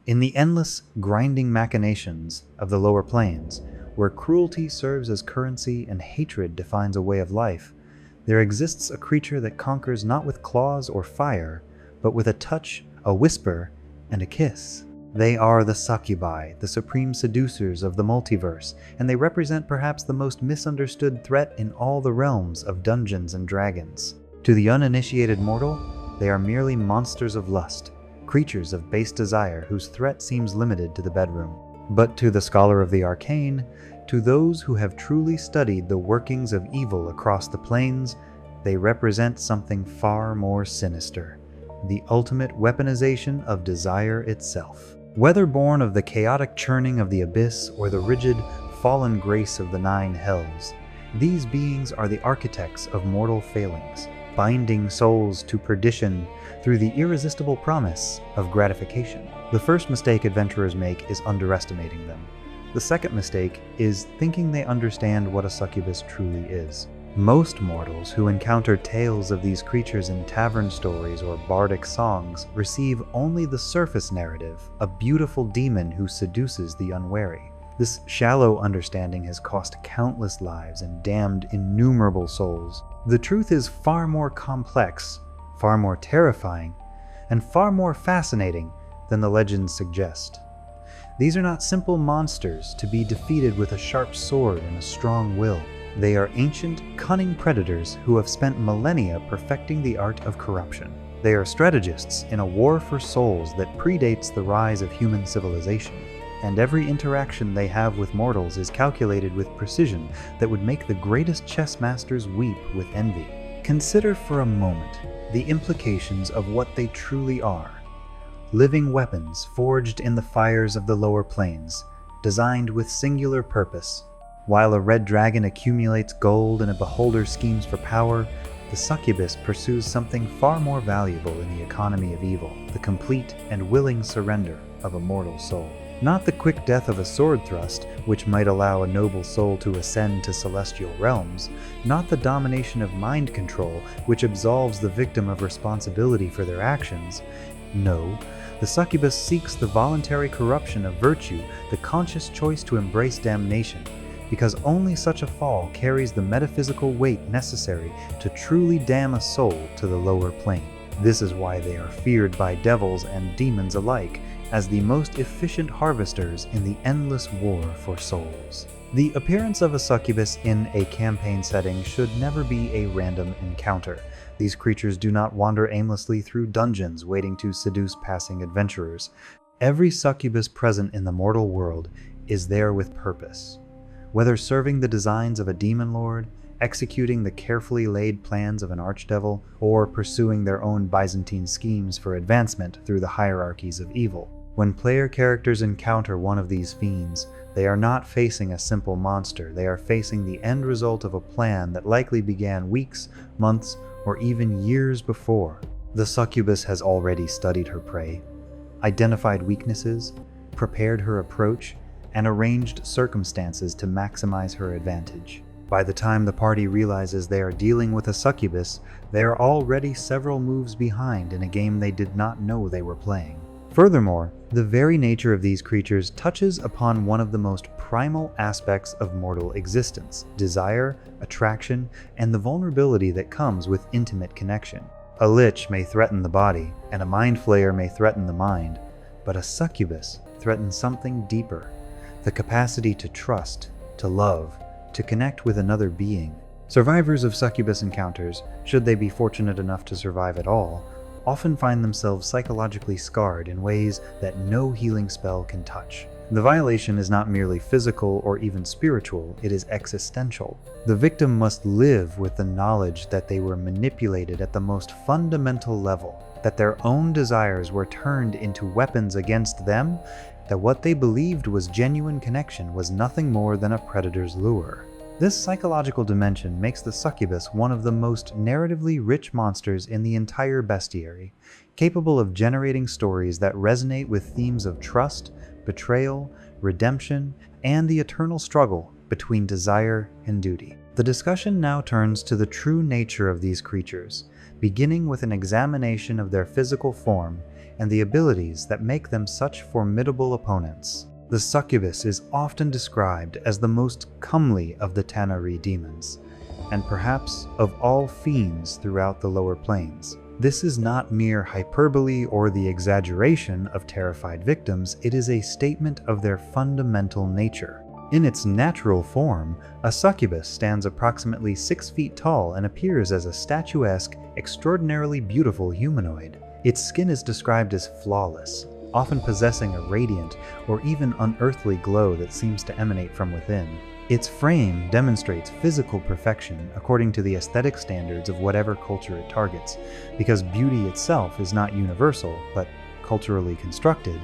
In the endless, grinding machinations of the lower planes, where cruelty serves as currency and hatred defines a way of life, there exists a creature that conquers not with claws or fire, but with a touch, a whisper, and a kiss. They are the Succubi, the supreme seducers of the multiverse, and they represent perhaps the most misunderstood threat in all the realms of Dungeons and Dragons. To the uninitiated mortal, they are merely monsters of lust, creatures of base desire whose threat seems limited to the bedroom. But to the scholar of the arcane, to those who have truly studied the workings of evil across the planes, they represent something far more sinister, the ultimate weaponization of desire itself. Whether born of the chaotic churning of the abyss or the rigid, fallen grace of the nine hells, these beings are the architects of mortal failings, binding souls to perdition through the irresistible promise of gratification. The first mistake adventurers make is underestimating them. The second mistake is thinking they understand what a succubus truly is. Most mortals who encounter tales of these creatures in tavern stories or bardic songs receive only the surface narrative, a beautiful demon who seduces the unwary. This shallow understanding has cost countless lives and damned innumerable souls. The truth is far more complex, far more terrifying, and far more fascinating than the legends suggest. These are not simple monsters to be defeated with a sharp sword and a strong will. They are ancient, cunning predators who have spent millennia perfecting the art of corruption. They are strategists in a war for souls that predates the rise of human civilization, and every interaction they have with mortals is calculated with precision that would make the greatest chess masters weep with envy. Consider for a moment the implications of what they truly are. Living weapons forged in the fires of the lower planes, designed with singular purpose. While a red dragon accumulates gold and a beholder schemes for power, the succubus pursues something far more valuable in the economy of evil, the complete and willing surrender of a mortal soul. Not the quick death of a sword thrust, which might allow a noble soul to ascend to celestial realms, not the domination of mind control, which absolves the victim of responsibility for their actions. No, the succubus seeks the voluntary corruption of virtue, the conscious choice to embrace damnation, because only such a fall carries the metaphysical weight necessary to truly damn a soul to the lower plane. This is why they are feared by devils and demons alike, as the most efficient harvesters in the endless war for souls. The appearance of a succubus in a campaign setting should never be a random encounter. These creatures do not wander aimlessly through dungeons waiting to seduce passing adventurers. Every succubus present in the mortal world is there with purpose. Whether serving the designs of a demon lord, executing the carefully laid plans of an archdevil, or pursuing their own Byzantine schemes for advancement through the hierarchies of evil. When player characters encounter one of these fiends, they are not facing a simple monster, they are facing the end result of a plan that likely began weeks, months, or even years before. The succubus has already studied her prey, identified weaknesses, prepared her approach, and arranged circumstances to maximize her advantage. By the time the party realizes they are dealing with a succubus, they are already several moves behind in a game they did not know they were playing. Furthermore, the very nature of these creatures touches upon one of the most primal aspects of mortal existence: desire, attraction, and the vulnerability that comes with intimate connection. A lich may threaten the body, and a mind flayer may threaten the mind, but a succubus threatens something deeper: the capacity to trust, to love, to connect with another being. Survivors of succubus encounters, should they be fortunate enough to survive at all, often find themselves psychologically scarred in ways that no healing spell can touch. The violation is not merely physical or even spiritual, it is existential. The victim must live with the knowledge that they were manipulated at the most fundamental level, that their own desires were turned into weapons against them, that what they believed was genuine connection was nothing more than a predator's lure. This psychological dimension makes the succubus one of the most narratively rich monsters in the entire bestiary, capable of generating stories that resonate with themes of trust, betrayal, redemption, and the eternal struggle between desire and duty. The discussion now turns to the true nature of these creatures, beginning with an examination of their physical form and the abilities that make them such formidable opponents. The succubus is often described as the most comely of the Tanar'ri demons, and perhaps of all fiends throughout the lower planes. This is not mere hyperbole or the exaggeration of terrified victims, it is a statement of their fundamental nature. In its natural form, a succubus stands approximately 6 feet tall and appears as a statuesque, extraordinarily beautiful humanoid. Its skin is described as flawless, often possessing a radiant or even unearthly glow that seems to emanate from within. Its frame demonstrates physical perfection according to the aesthetic standards of whatever culture it targets, because beauty itself is not universal, but culturally constructed,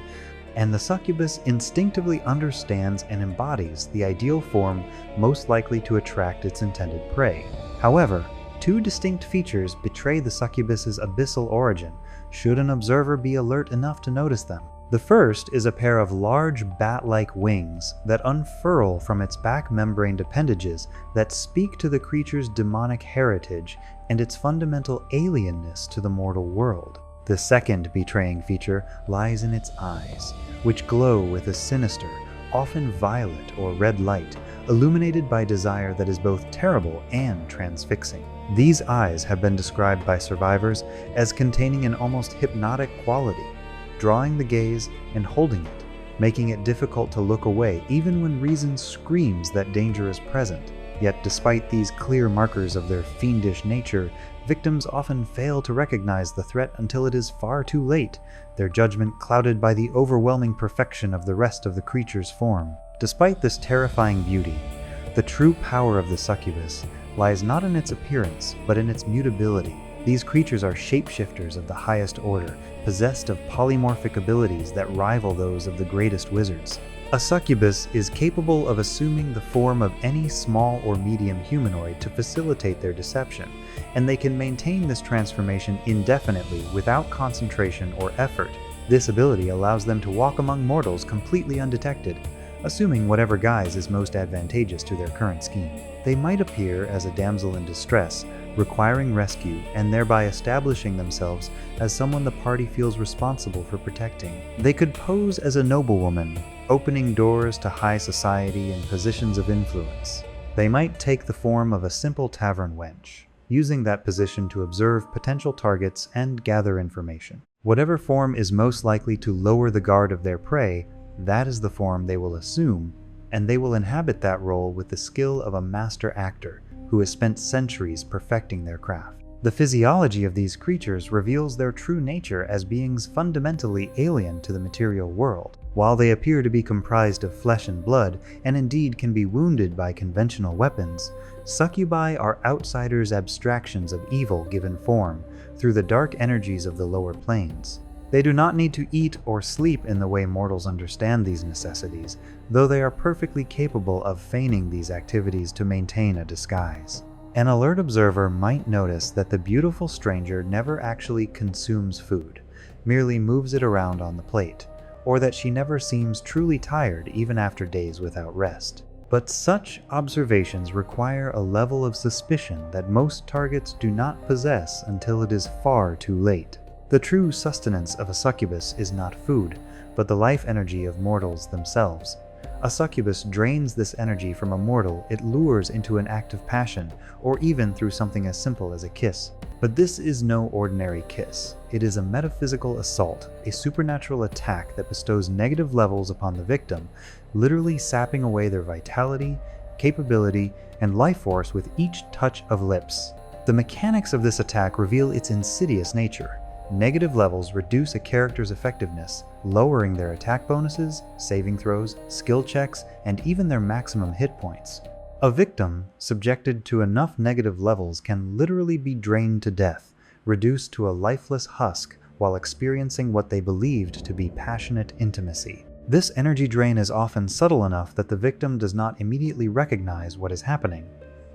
and the succubus instinctively understands and embodies the ideal form most likely to attract its intended prey. However, 2 distinct features betray the succubus's abyssal origin, should an observer be alert enough to notice them. The first is a pair of large bat-like wings that unfurl from its back membraned appendages that speak to the creature's demonic heritage and its fundamental alienness to the mortal world. The second betraying feature lies in its eyes, which glow with a sinister, often violet or red light, illuminated by desire that is both terrible and transfixing. These eyes have been described by survivors as containing an almost hypnotic quality, drawing the gaze and holding it, making it difficult to look away even when reason screams that danger is present. Yet despite these clear markers of their fiendish nature, victims often fail to recognize the threat until it is far too late, their judgment clouded by the overwhelming perfection of the rest of the creature's form. Despite this terrifying beauty, the true power of the succubus lies not in its appearance, but in its mutability. These creatures are shapeshifters of the highest order, possessed of polymorphic abilities that rival those of the greatest wizards. A succubus is capable of assuming the form of any small or medium humanoid to facilitate their deception, and they can maintain this transformation indefinitely without concentration or effort. This ability allows them to walk among mortals completely undetected, assuming whatever guise is most advantageous to their current scheme. They might appear as a damsel in distress, requiring rescue and thereby establishing themselves as someone the party feels responsible for protecting. They could pose as a noblewoman, opening doors to high society and positions of influence. They might take the form of a simple tavern wench, using that position to observe potential targets and gather information. Whatever form is most likely to lower the guard of their prey, that is the form they will assume, and they will inhabit that role with the skill of a master actor who has spent centuries perfecting their craft. The physiology of these creatures reveals their true nature as beings fundamentally alien to the material world. While they appear to be comprised of flesh and blood, and indeed can be wounded by conventional weapons, succubi are outsiders' abstractions of evil given form through the dark energies of the lower planes. They do not need to eat or sleep in the way mortals understand these necessities, though they are perfectly capable of feigning these activities to maintain a disguise. An alert observer might notice that the beautiful stranger never actually consumes food, merely moves it around on the plate, or that she never seems truly tired even after days without rest. But such observations require a level of suspicion that most targets do not possess until it is far too late. The true sustenance of a succubus is not food, but the life energy of mortals themselves. A succubus drains this energy from a mortal it lures into an act of passion, or even through something as simple as a kiss. But this is no ordinary kiss. It is a metaphysical assault, a supernatural attack that bestows negative levels upon the victim, literally sapping away their vitality, capability, and life force with each touch of lips. The mechanics of this attack reveal its insidious nature. Negative levels reduce a character's effectiveness, lowering their attack bonuses, saving throws, skill checks, and even their maximum hit points. A victim subjected to enough negative levels can literally be drained to death, reduced to a lifeless husk while experiencing what they believed to be passionate intimacy. This energy drain is often subtle enough that the victim does not immediately recognize what is happening.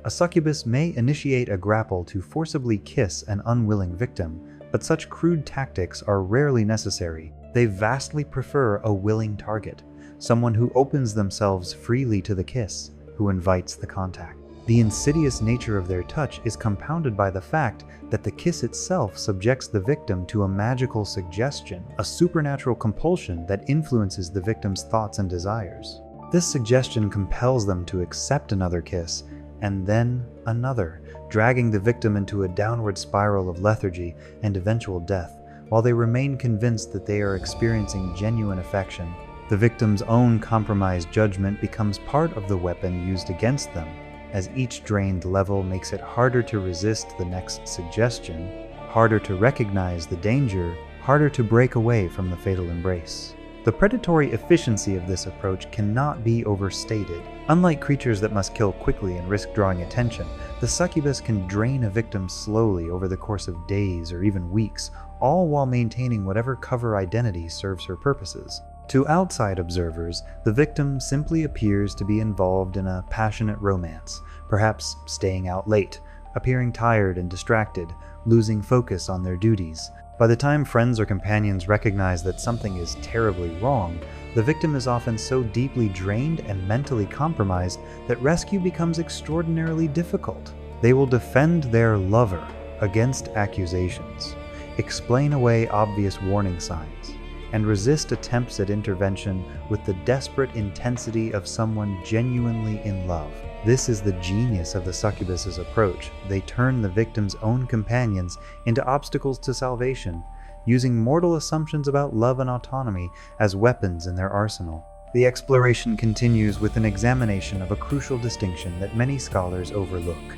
A succubus may initiate a grapple to forcibly kiss an unwilling victim, but such crude tactics are rarely necessary. They vastly prefer a willing target, someone who opens themselves freely to the kiss, who invites the contact. The insidious nature of their touch is compounded by the fact that the kiss itself subjects the victim to a magical suggestion, a supernatural compulsion that influences the victim's thoughts and desires. This suggestion compels them to accept another kiss, and then another, dragging the victim into a downward spiral of lethargy and eventual death, while they remain convinced that they are experiencing genuine affection. The victim's own compromised judgment becomes part of the weapon used against them, as each drained level makes it harder to resist the next suggestion, harder to recognize the danger, harder to break away from the fatal embrace. The predatory efficiency of this approach cannot be overstated. Unlike creatures that must kill quickly and risk drawing attention, the succubus can drain a victim slowly over the course of days or even weeks, all while maintaining whatever cover identity serves her purposes. To outside observers, the victim simply appears to be involved in a passionate romance, perhaps staying out late, appearing tired and distracted, losing focus on their duties. By the time friends or companions recognize that something is terribly wrong, the victim is often so deeply drained and mentally compromised that rescue becomes extraordinarily difficult. They will defend their lover against accusations, explain away obvious warning signs, and resist attempts at intervention with the desperate intensity of someone genuinely in love. This is the genius of the succubus's approach. They turn the victim's own companions into obstacles to salvation, using mortal assumptions about love and autonomy as weapons in their arsenal. The exploration continues with an examination of a crucial distinction that many scholars overlook: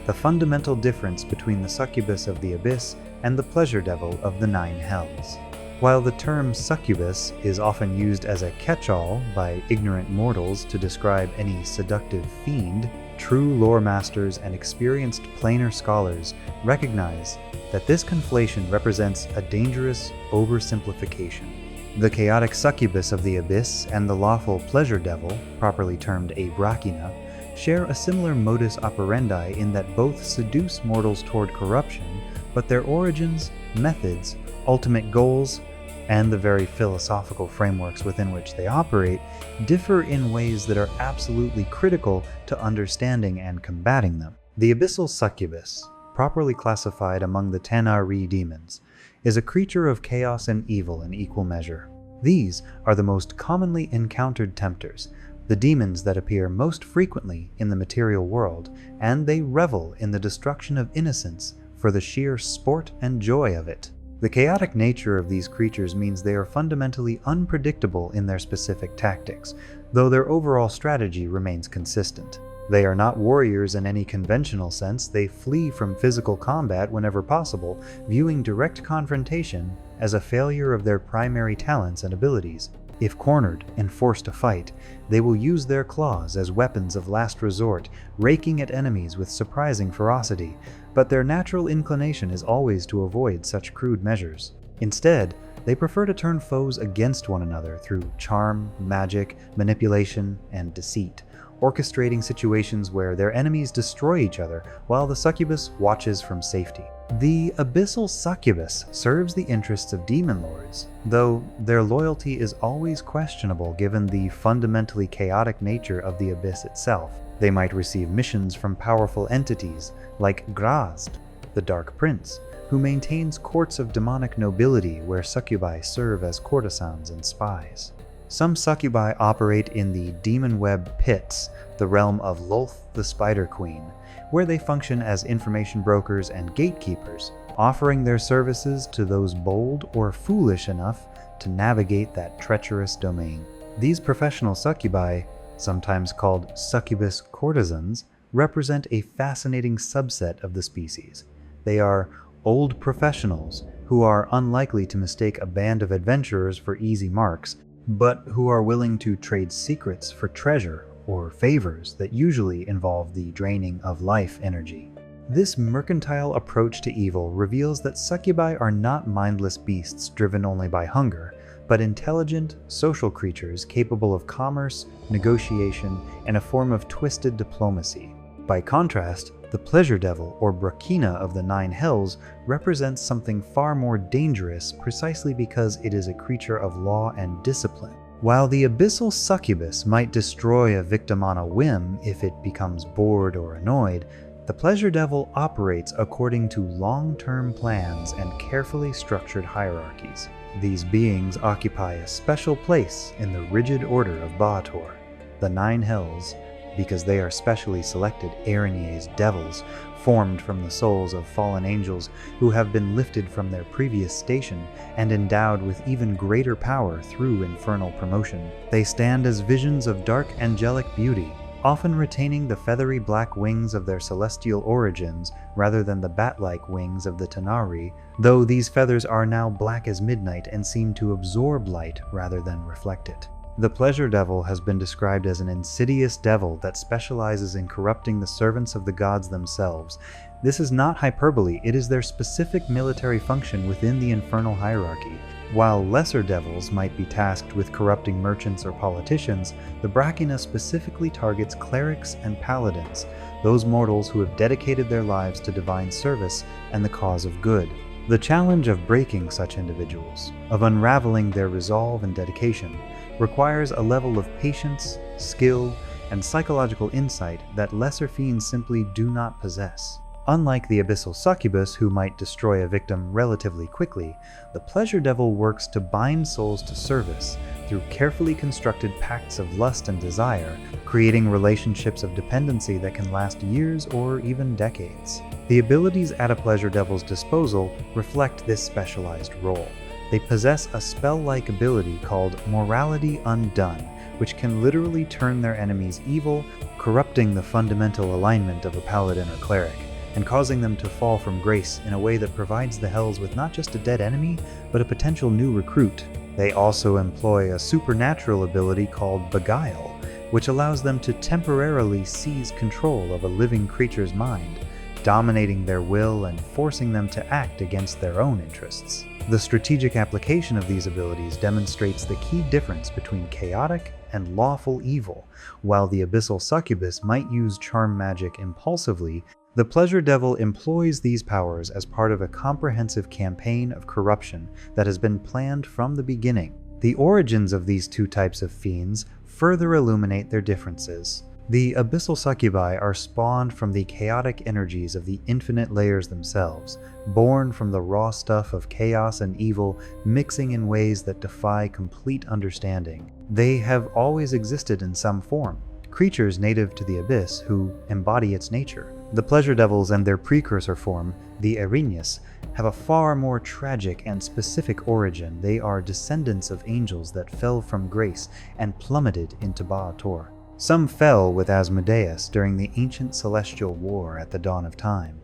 the fundamental difference between the succubus of the abyss and the pleasure devil of the nine hells. While the term succubus is often used as a catch-all by ignorant mortals to describe any seductive fiend, true lore masters and experienced planar scholars recognize that this conflation represents a dangerous oversimplification. The chaotic succubus of the abyss and the lawful pleasure devil, properly termed a brachina, share a similar modus operandi in that both seduce mortals toward corruption, but their origins, methods, ultimate goals, and the very philosophical frameworks within which they operate differ in ways that are absolutely critical to understanding and combating them. The abyssal succubus, properly classified among the Tanari demons, is a creature of chaos and evil in equal measure. These are the most commonly encountered tempters, the demons that appear most frequently in the material world, and they revel in the destruction of innocence for the sheer sport and joy of it. The chaotic nature of these creatures means they are fundamentally unpredictable in their specific tactics, though their overall strategy remains consistent. They are not warriors in any conventional sense. They flee from physical combat whenever possible, viewing direct confrontation as a failure of their primary talents and abilities. If cornered and forced to fight, they will use their claws as weapons of last resort, raking at enemies with surprising ferocity, but their natural inclination is always to avoid such crude measures. Instead, they prefer to turn foes against one another through charm, magic, manipulation, and deceit, orchestrating situations where their enemies destroy each other while the succubus watches from safety. The abyssal succubus serves the interests of demon lords, though their loyalty is always questionable given the fundamentally chaotic nature of the abyss itself. They might receive missions from powerful entities like Grazd, the Dark Prince, who maintains courts of demonic nobility where succubi serve as courtesans and spies. Some succubi operate in the demon web pits, the realm of Lolth the Spider Queen, where they function as information brokers and gatekeepers, offering their services to those bold or foolish enough to navigate that treacherous domain. These professional succubi, sometimes called succubus courtesans, represent a fascinating subset of the species. They are old professionals who are unlikely to mistake a band of adventurers for easy marks, but who are willing to trade secrets for treasure or favors that usually involve the draining of life energy. This mercantile approach to evil reveals that succubi are not mindless beasts driven only by hunger, but intelligent, social creatures capable of commerce, negotiation, and a form of twisted diplomacy. By contrast, the pleasure devil, or brachina of the nine hells, represents something far more dangerous precisely because it is a creature of law and discipline. While the abyssal succubus might destroy a victim on a whim if it becomes bored or annoyed, the pleasure devil operates according to long-term plans and carefully structured hierarchies. These beings occupy a special place in the rigid order of Baator, the Nine Hells, because they are specially selected Erinye's devils, formed from the souls of fallen angels who have been lifted from their previous station and endowed with even greater power through infernal promotion. They stand as visions of dark angelic beauty, often retaining the feathery black wings of their celestial origins rather than the bat-like wings of the Tanari, though these feathers are now black as midnight and seem to absorb light rather than reflect it. The pleasure devil has been described as an insidious devil that specializes in corrupting the servants of the gods themselves. This is not hyperbole, it is their specific military function within the infernal hierarchy. While lesser devils might be tasked with corrupting merchants or politicians, the Brachina specifically targets clerics and paladins, those mortals who have dedicated their lives to divine service and the cause of good. The challenge of breaking such individuals, of unraveling their resolve and dedication, requires a level of patience, skill, and psychological insight that lesser fiends simply do not possess. Unlike the abyssal succubus, who might destroy a victim relatively quickly, the pleasure devil works to bind souls to service through carefully constructed pacts of lust and desire, creating relationships of dependency that can last years or even decades. The abilities at a pleasure devil's disposal reflect this specialized role. They possess a spell-like ability called Morality Undone, which can literally turn their enemies evil, corrupting the fundamental alignment of a paladin or cleric, and causing them to fall from grace in a way that provides the hells with not just a dead enemy, but a potential new recruit. They also employ a supernatural ability called Beguile, which allows them to temporarily seize control of a living creature's mind, dominating their will and forcing them to act against their own interests. The strategic application of these abilities demonstrates the key difference between chaotic and lawful evil. While the abyssal succubus might use charm magic impulsively, the pleasure devil employs these powers as part of a comprehensive campaign of corruption that has been planned from the beginning. The origins of these two types of fiends further illuminate their differences. The abyssal succubi are spawned from the chaotic energies of the infinite layers themselves, born from the raw stuff of chaos and evil mixing in ways that defy complete understanding. They have always existed in some form, creatures native to the abyss who embody its nature. The pleasure devils and their precursor form, the Erinyes, have a far more tragic and specific origin. They are descendants of angels that fell from grace and plummeted into Baator. Some fell with Asmodeus during the ancient celestial war at the dawn of time.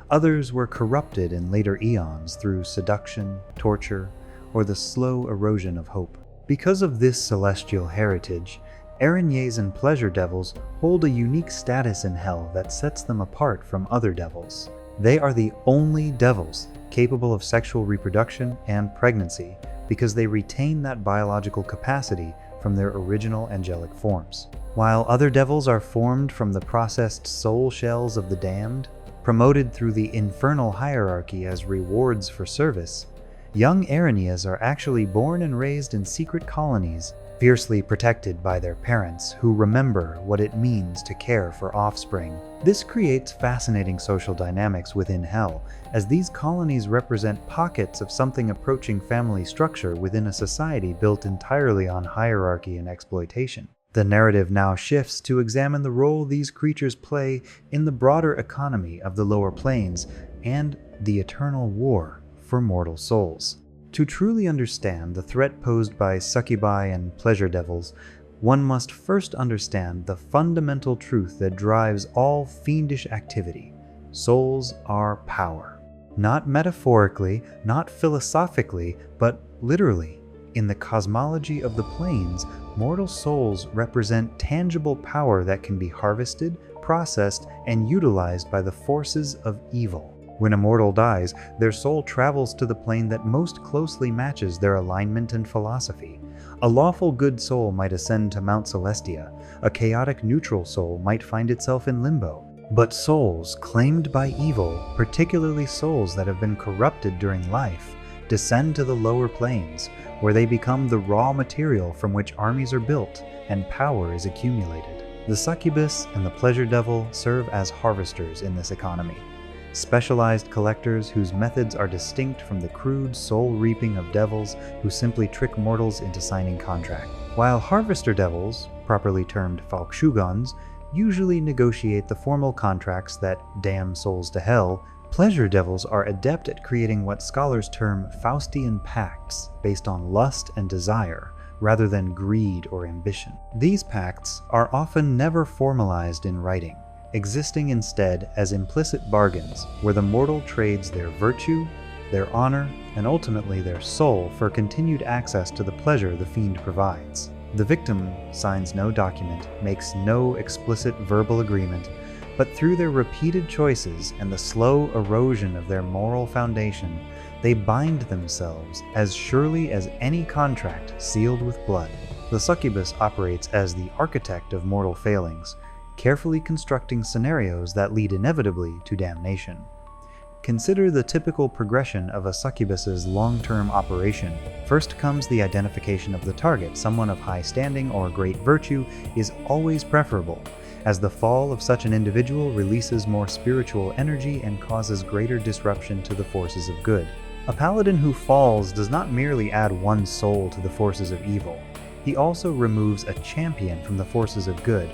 Others were corrupted in later eons through seduction, torture, or the slow erosion of hope. Because of this celestial heritage, Erinyes and pleasure devils hold a unique status in hell that sets them apart from other devils. They are the only devils capable of sexual reproduction and pregnancy because they retain that biological capacity from their original angelic forms. While other devils are formed from the processed soul shells of the damned, promoted through the infernal hierarchy as rewards for service, young Erinyes are actually born and raised in secret colonies, fiercely protected by their parents who remember what it means to care for offspring. This creates fascinating social dynamics within hell, as these colonies represent pockets of something approaching family structure within a society built entirely on hierarchy and exploitation. The narrative now shifts to examine the role these creatures play in the broader economy of the lower planes and the eternal war for mortal souls. To truly understand the threat posed by succubi and pleasure devils, one must first understand the fundamental truth that drives all fiendish activity. Souls are power. Not metaphorically, not philosophically, but literally. In the cosmology of the planes, mortal souls represent tangible power that can be harvested, processed, and utilized by the forces of evil. When a mortal dies, their soul travels to the plane that most closely matches their alignment and philosophy. A lawful good soul might ascend to Mount Celestia. A chaotic neutral soul might find itself in limbo. But souls claimed by evil, particularly souls that have been corrupted during life, descend to the lower planes, where they become the raw material from which armies are built and power is accumulated. The succubus and the pleasure devil serve as harvesters in this economy, specialized collectors whose methods are distinct from the crude soul-reaping of devils who simply trick mortals into signing contracts. While harvester devils, properly termed Falkshugans, usually negotiate the formal contracts that damn souls to hell, pleasure devils are adept at creating what scholars term Faustian pacts based on lust and desire, rather than greed or ambition. These pacts are often never formalized in writing, existing instead as implicit bargains where the mortal trades their virtue, their honor, and ultimately their soul for continued access to the pleasure the fiend provides. The victim signs no document, makes no explicit verbal agreement, but through their repeated choices and the slow erosion of their moral foundation, they bind themselves as surely as any contract sealed with blood. The succubus operates as the architect of mortal failings, carefully constructing scenarios that lead inevitably to damnation. Consider the typical progression of a succubus's long-term operation. First comes the identification of the target. Someone of high standing or great virtue is always preferable, as the fall of such an individual releases more spiritual energy and causes greater disruption to the forces of good. A paladin who falls does not merely add one soul to the forces of evil. He also removes a champion from the forces of good,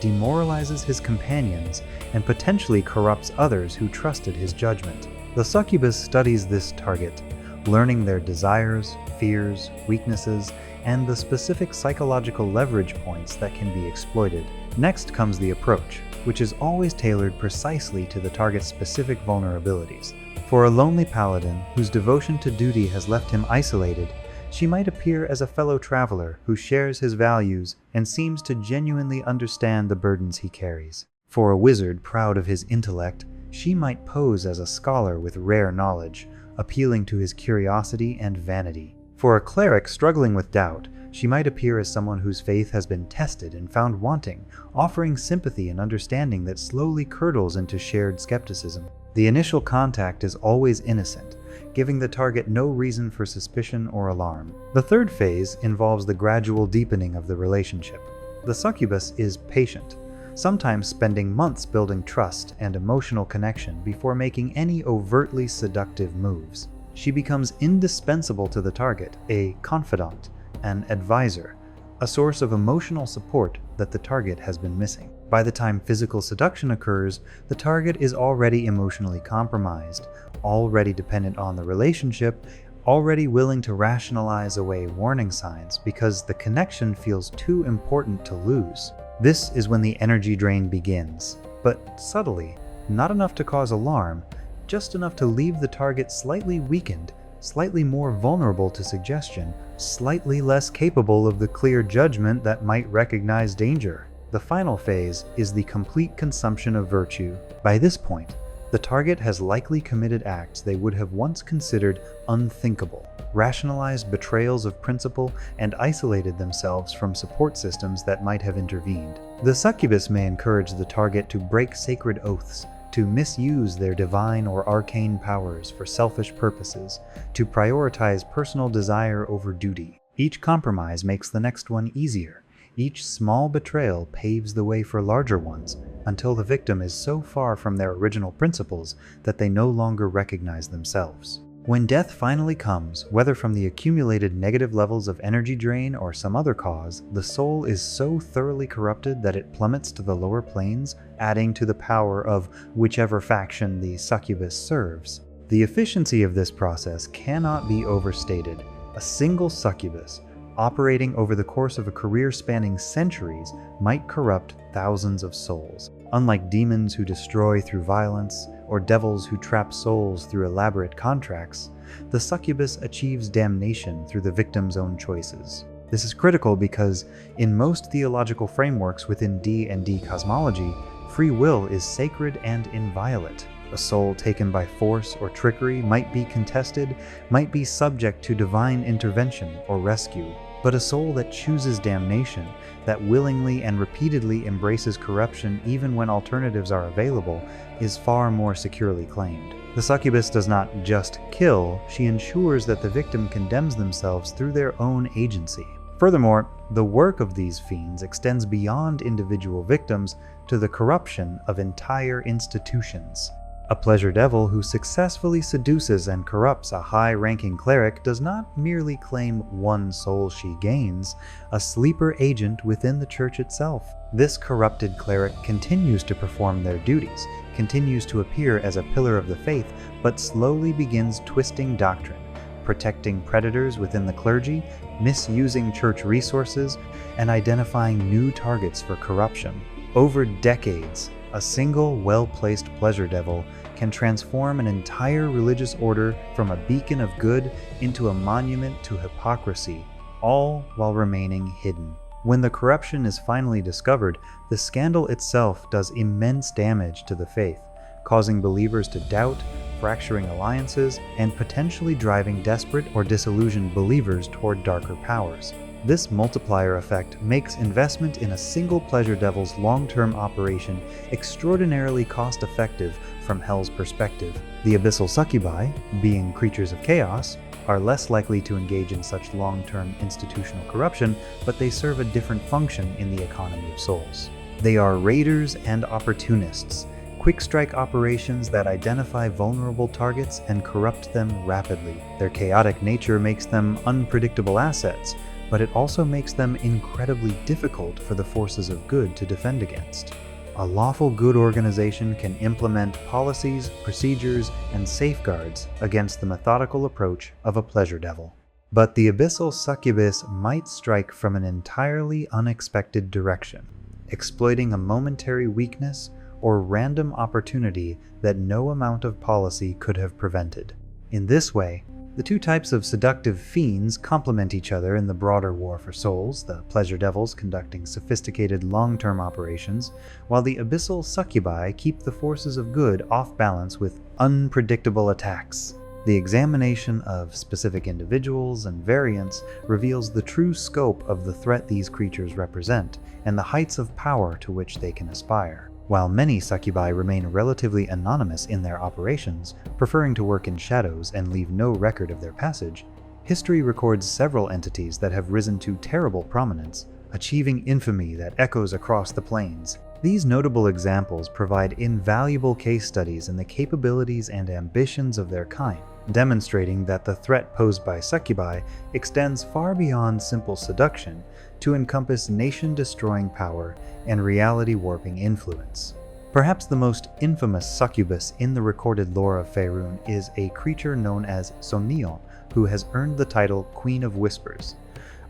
demoralizes his companions, and potentially corrupts others who trusted his judgment. The succubus studies this target, learning their desires, fears, weaknesses, and the specific psychological leverage points that can be exploited. Next comes the approach, which is always tailored precisely to the target's specific vulnerabilities. For a lonely paladin whose devotion to duty has left him isolated, she might appear as a fellow traveler who shares his values and seems to genuinely understand the burdens he carries. For a wizard proud of his intellect, she might pose as a scholar with rare knowledge, appealing to his curiosity and vanity. For a cleric struggling with doubt, she might appear as someone whose faith has been tested and found wanting, offering sympathy and understanding that slowly curdles into shared skepticism. The initial contact is always innocent, giving the target no reason for suspicion or alarm. The third phase involves the gradual deepening of the relationship. The succubus is patient, sometimes spending months building trust and emotional connection before making any overtly seductive moves. She becomes indispensable to the target, a confidant, an advisor, a source of emotional support that the target has been missing. By the time physical seduction occurs, the target is already emotionally compromised, already dependent on the relationship, already willing to rationalize away warning signs because the connection feels too important to lose. This is when the energy drain begins, but subtly, not enough to cause alarm, just enough to leave the target slightly weakened, slightly more vulnerable to suggestion, slightly less capable of the clear judgment that might recognize danger. The final phase is the complete consumption of virtue. By this point, the target has likely committed acts they would have once considered unthinkable, rationalized betrayals of principle, and isolated themselves from support systems that might have intervened. The succubus may encourage the target to break sacred oaths, to misuse their divine or arcane powers for selfish purposes, to prioritize personal desire over duty. Each compromise makes the next one easier. Each small betrayal paves the way for larger ones, until the victim is so far from their original principles that they no longer recognize themselves. When death finally comes, whether from the accumulated negative levels of energy drain or some other cause, the soul is so thoroughly corrupted that it plummets to the lower planes, adding to the power of whichever faction the succubus serves. The efficiency of this process cannot be overstated. A single succubus, operating over the course of a career spanning centuries, might corrupt thousands of souls. Unlike demons who destroy through violence, or devils who trap souls through elaborate contracts, the succubus achieves damnation through the victim's own choices. This is critical because, in most theological frameworks within D&D cosmology, free will is sacred and inviolate. A soul taken by force or trickery might be contested, might be subject to divine intervention or rescue. But a soul that chooses damnation, that willingly and repeatedly embraces corruption even when alternatives are available, is far more securely claimed. The succubus does not just kill, she ensures that the victim condemns themselves through their own agency. Furthermore, the work of these fiends extends beyond individual victims to the corruption of entire institutions. A pleasure devil who successfully seduces and corrupts a high-ranking cleric does not merely claim one soul she gains, a sleeper agent within the church itself. This corrupted cleric continues to perform their duties, continues to appear as a pillar of the faith, but slowly begins twisting doctrine, protecting predators within the clergy, misusing church resources, and identifying new targets for corruption. Over decades, a single well-placed pleasure devil can transform an entire religious order from a beacon of good into a monument to hypocrisy, all while remaining hidden. When the corruption is finally discovered, the scandal itself does immense damage to the faith, causing believers to doubt, fracturing alliances, and potentially driving desperate or disillusioned believers toward darker powers. This multiplier effect makes investment in a single pleasure devil's long-term operation extraordinarily cost-effective from Hell's perspective. The abyssal succubi, being creatures of chaos, are less likely to engage in such long-term institutional corruption, but they serve a different function in the economy of souls. They are raiders and opportunists, quick-strike operations that identify vulnerable targets and corrupt them rapidly. Their chaotic nature makes them unpredictable assets, but it also makes them incredibly difficult for the forces of good to defend against. A lawful good organization can implement policies, procedures, and safeguards against the methodical approach of a pleasure devil. But the abyssal succubus might strike from an entirely unexpected direction, exploiting a momentary weakness or random opportunity that no amount of policy could have prevented. In this way, the two types of seductive fiends complement each other in the broader war for souls, the pleasure devils conducting sophisticated long-term operations, while the abyssal succubi keep the forces of good off balance with unpredictable attacks. The examination of specific individuals and variants reveals the true scope of the threat these creatures represent and the heights of power to which they can aspire. While many succubi remain relatively anonymous in their operations, preferring to work in shadows and leave no record of their passage, history records several entities that have risen to terrible prominence, achieving infamy that echoes across the plains. These notable examples provide invaluable case studies in the capabilities and ambitions of their kind, demonstrating that the threat posed by succubi extends far beyond simple seduction to encompass nation-destroying power and reality-warping influence. Perhaps the most infamous succubus in the recorded lore of Faerun is a creature known as Sonion, who has earned the title Queen of Whispers.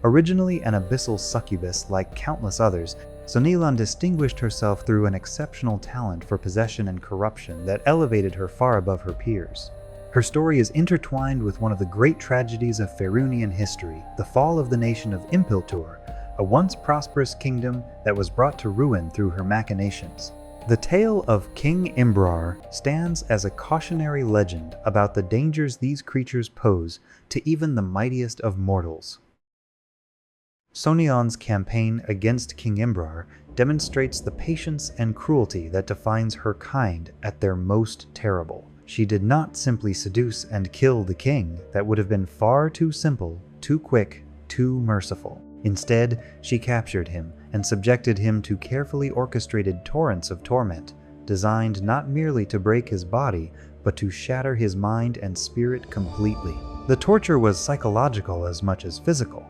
Originally an abyssal succubus like countless others, Sonilan distinguished herself through an exceptional talent for possession and corruption that elevated her far above her peers. Her story is intertwined with one of the great tragedies of Faerunian history, the fall of the nation of Impiltur, a once prosperous kingdom that was brought to ruin through her machinations. The tale of King Imbrar stands as a cautionary legend about the dangers these creatures pose to even the mightiest of mortals. Sonion's campaign against King Imbrar demonstrates the patience and cruelty that defines her kind at their most terrible. She did not simply seduce and kill the king. That would have been far too simple, too quick, too merciful. Instead, she captured him and subjected him to carefully orchestrated torrents of torment, designed not merely to break his body, but to shatter his mind and spirit completely. The torture was psychological as much as physical,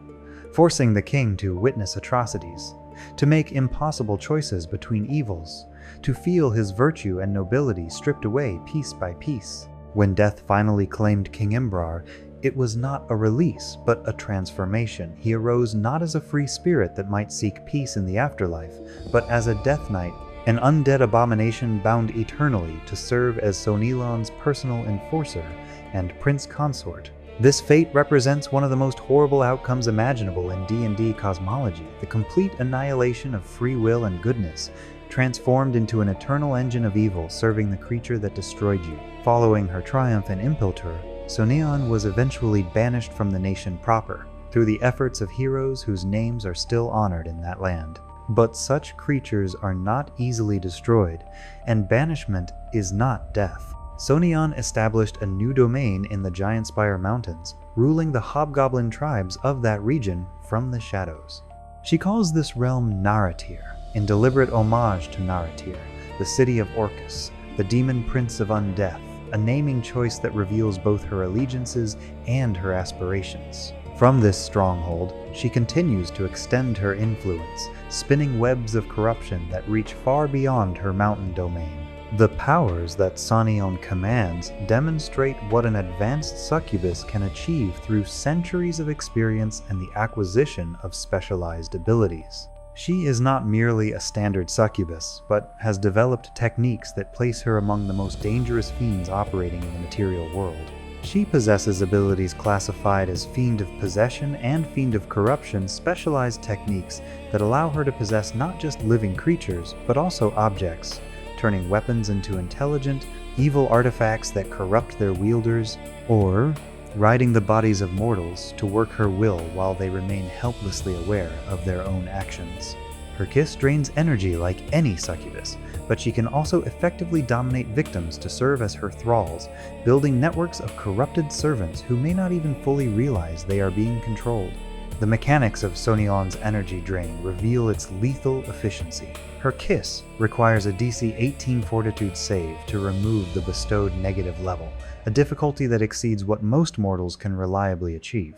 forcing the king to witness atrocities, to make impossible choices between evils, to feel his virtue and nobility stripped away piece by piece. When death finally claimed King Imbrar, it was not a release, but a transformation. He arose not as a free spirit that might seek peace in the afterlife, but as a death knight, an undead abomination bound eternally to serve as Sonilan's personal enforcer and prince consort. This fate represents one of the most horrible outcomes imaginable in D&D cosmology, the complete annihilation of free will and goodness, transformed into an eternal engine of evil serving the creature that destroyed you. Following her triumph in Impiltur, Sonion was eventually banished from the nation proper, through the efforts of heroes whose names are still honored in that land. But such creatures are not easily destroyed, and banishment is not death. Sonnion established a new domain in the Giant Spire Mountains, ruling the hobgoblin tribes of that region from the shadows. She calls this realm Naratir, in deliberate homage to Naratir, the city of Orcus, the demon prince of undeath, a naming choice that reveals both her allegiances and her aspirations. From this stronghold, she continues to extend her influence, spinning webs of corruption that reach far beyond her mountain domain. The powers that Sonnion commands demonstrate what an advanced succubus can achieve through centuries of experience and the acquisition of specialized abilities. She is not merely a standard succubus, but has developed techniques that place her among the most dangerous fiends operating in the material world. She possesses abilities classified as Fiend of Possession and Fiend of Corruption, specialized techniques that allow her to possess not just living creatures, but also objects, turning weapons into intelligent, evil artifacts that corrupt their wielders, or riding the bodies of mortals to work her will while they remain helplessly aware of their own actions. Her kiss drains energy like any succubus, but she can also effectively dominate victims to serve as her thralls, building networks of corrupted servants who may not even fully realize they are being controlled. The mechanics of Sonnion's energy drain reveal its lethal efficiency. Her kiss requires a DC 18 Fortitude save to remove the bestowed negative level, a difficulty that exceeds what most mortals can reliably achieve.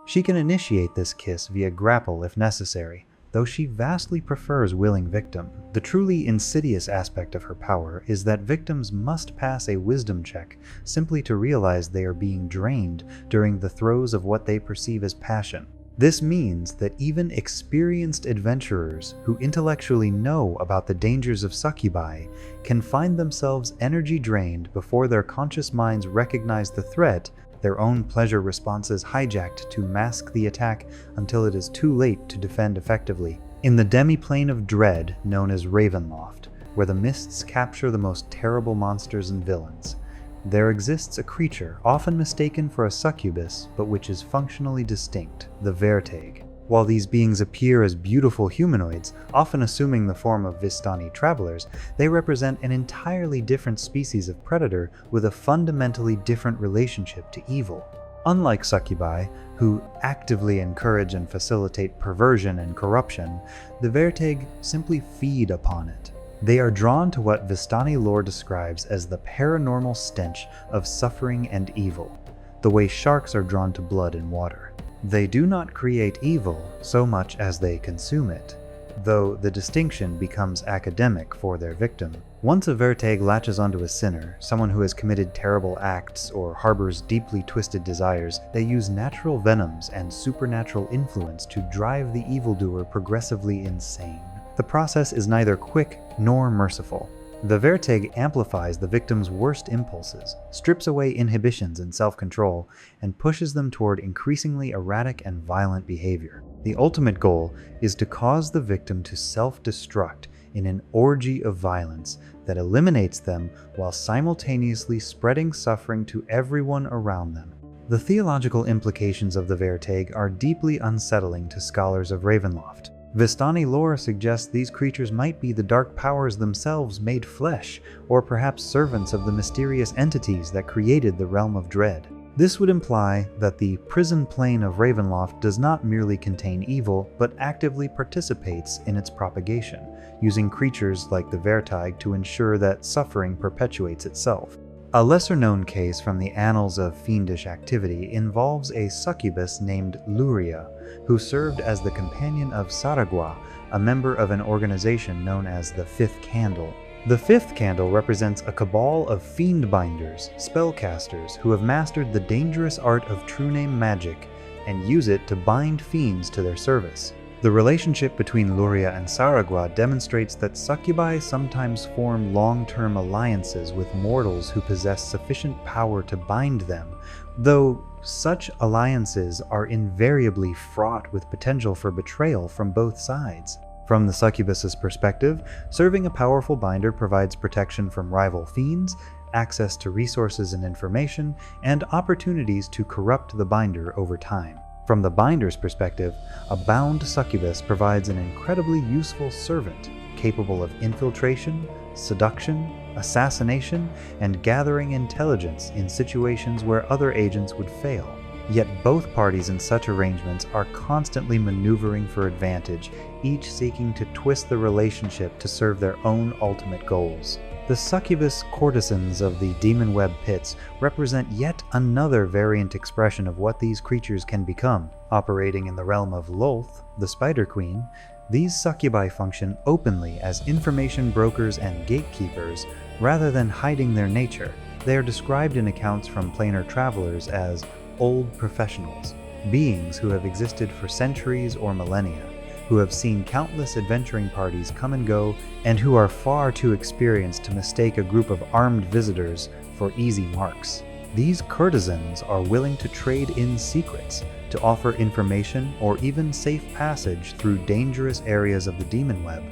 She can initiate this kiss via grapple if necessary, though she vastly prefers willing victim. The truly insidious aspect of her power is that victims must pass a wisdom check simply to realize they are being drained during the throes of what they perceive as passion. This means that even experienced adventurers who intellectually know about the dangers of succubi can find themselves energy drained before their conscious minds recognize the threat, their own pleasure responses hijacked to mask the attack until it is too late to defend effectively. In the demi-plane of dread known as Ravenloft, where the mists capture the most terrible monsters and villains, there exists a creature often mistaken for a succubus, but which is functionally distinct, the Verteg. While these beings appear as beautiful humanoids, often assuming the form of Vistani travelers, they represent an entirely different species of predator with a fundamentally different relationship to evil. Unlike succubi, who actively encourage and facilitate perversion and corruption, the Verteg simply feed upon it. They are drawn to what Vistani lore describes as the paranormal stench of suffering and evil, the way sharks are drawn to blood and water. They do not create evil so much as they consume it, though the distinction becomes academic for their victim. Once a Verteg latches onto a sinner, someone who has committed terrible acts or harbors deeply twisted desires, they use natural venoms and supernatural influence to drive the evildoer progressively insane. The process is neither quick nor merciful. The Verteg amplifies the victim's worst impulses, strips away inhibitions and self-control, and pushes them toward increasingly erratic and violent behavior. The ultimate goal is to cause the victim to self-destruct in an orgy of violence that eliminates them while simultaneously spreading suffering to everyone around them. The theological implications of the Verteg are deeply unsettling to scholars of Ravenloft. Vistani lore suggests these creatures might be the dark powers themselves made flesh, or perhaps servants of the mysterious entities that created the realm of dread. This would imply that the prison plane of Ravenloft does not merely contain evil, but actively participates in its propagation, using creatures like the Verteg to ensure that suffering perpetuates itself. A lesser-known case from the annals of fiendish activity involves a succubus named Luria, who served as the companion of Saragwa, a member of an organization known as the Fifth Candle. The Fifth Candle represents a cabal of fiend-binders, spellcasters, who have mastered the dangerous art of true-name magic and use it to bind fiends to their service. The relationship between Luria and Saragwa demonstrates that succubi sometimes form long-term alliances with mortals who possess sufficient power to bind them, though such alliances are invariably fraught with potential for betrayal from both sides. From the succubus's perspective, serving a powerful binder provides protection from rival fiends, access to resources and information, and opportunities to corrupt the binder over time. From the binder's perspective, a bound succubus provides an incredibly useful servant, capable of infiltration, seduction, assassination, and gathering intelligence in situations where other agents would fail. Yet both parties in such arrangements are constantly maneuvering for advantage, each seeking to twist the relationship to serve their own ultimate goals. The succubus courtesans of the demon web pits represent yet another variant expression of what these creatures can become. Operating in the realm of Lolth, the Spider Queen, these succubi function openly as information brokers and gatekeepers rather than hiding their nature. They are described in accounts from planar travelers as old professionals, beings who have existed for centuries or millennia, who have seen countless adventuring parties come and go, and who are far too experienced to mistake a group of armed visitors for easy marks. These courtesans are willing to trade in secrets, to offer information or even safe passage through dangerous areas of the demon web,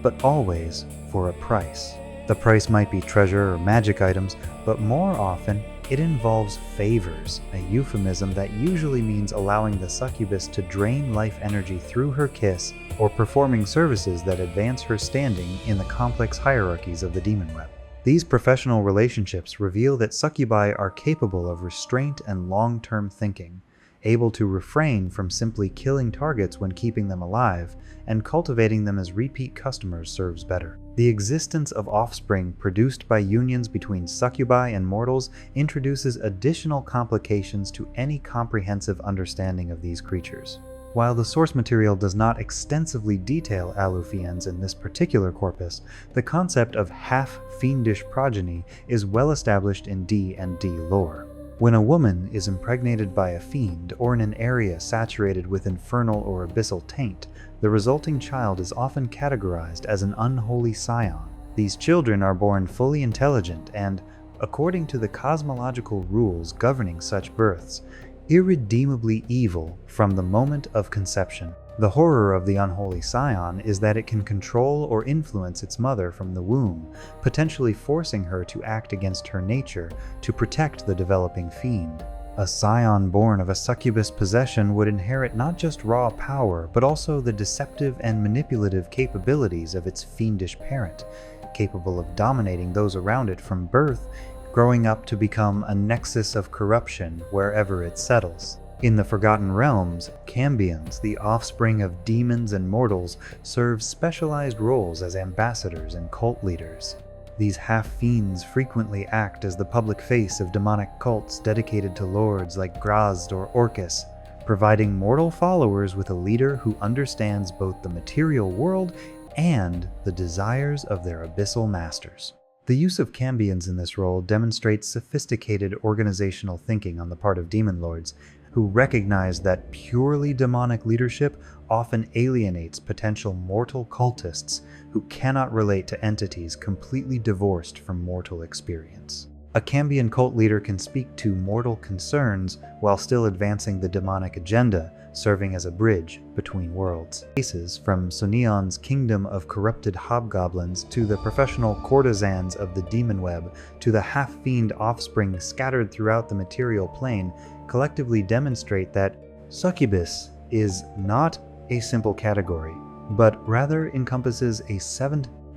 but always for a price. The price might be treasure or magic items, but more often it involves favors, a euphemism that usually means allowing the succubus to drain life energy through her kiss or performing services that advance her standing in the complex hierarchies of the demon web. These professional relationships reveal that succubi are capable of restraint and long-term thinking, able to refrain from simply killing targets when keeping them alive, and cultivating them as repeat customers serves better. The existence of offspring produced by unions between succubi and mortals introduces additional complications to any comprehensive understanding of these creatures. While the source material does not extensively detail Alufiens in this particular corpus, the concept of half-fiendish progeny is well established in D&D lore. When a woman is impregnated by a fiend or in an area saturated with infernal or abyssal taint, the resulting child is often categorized as an unholy scion. These children are born fully intelligent and, according to the cosmological rules governing such births, irredeemably evil from the moment of conception. The horror of the unholy scion is that it can control or influence its mother from the womb, potentially forcing her to act against her nature to protect the developing fiend. A scion born of a succubus possession would inherit not just raw power, but also the deceptive and manipulative capabilities of its fiendish parent, capable of dominating those around it from birth, growing up to become a nexus of corruption wherever it settles. In the Forgotten Realms, Cambions, the offspring of demons and mortals, serve specialized roles as ambassadors and cult leaders. These half-fiends frequently act as the public face of demonic cults dedicated to lords like Grazd or Orcus, providing mortal followers with a leader who understands both the material world and the desires of their abyssal masters. The use of Cambions in this role demonstrates sophisticated organizational thinking on the part of demon lords, who recognize that purely demonic leadership often alienates potential mortal cultists who cannot relate to entities completely divorced from mortal experience. A Cambion cult leader can speak to mortal concerns while still advancing the demonic agenda, serving as a bridge between worlds. Cases from Sonion's kingdom of corrupted hobgoblins to the professional courtesans of the demon web to the half-fiend offspring scattered throughout the material plane collectively demonstrate that succubus is not a simple category, but rather encompasses a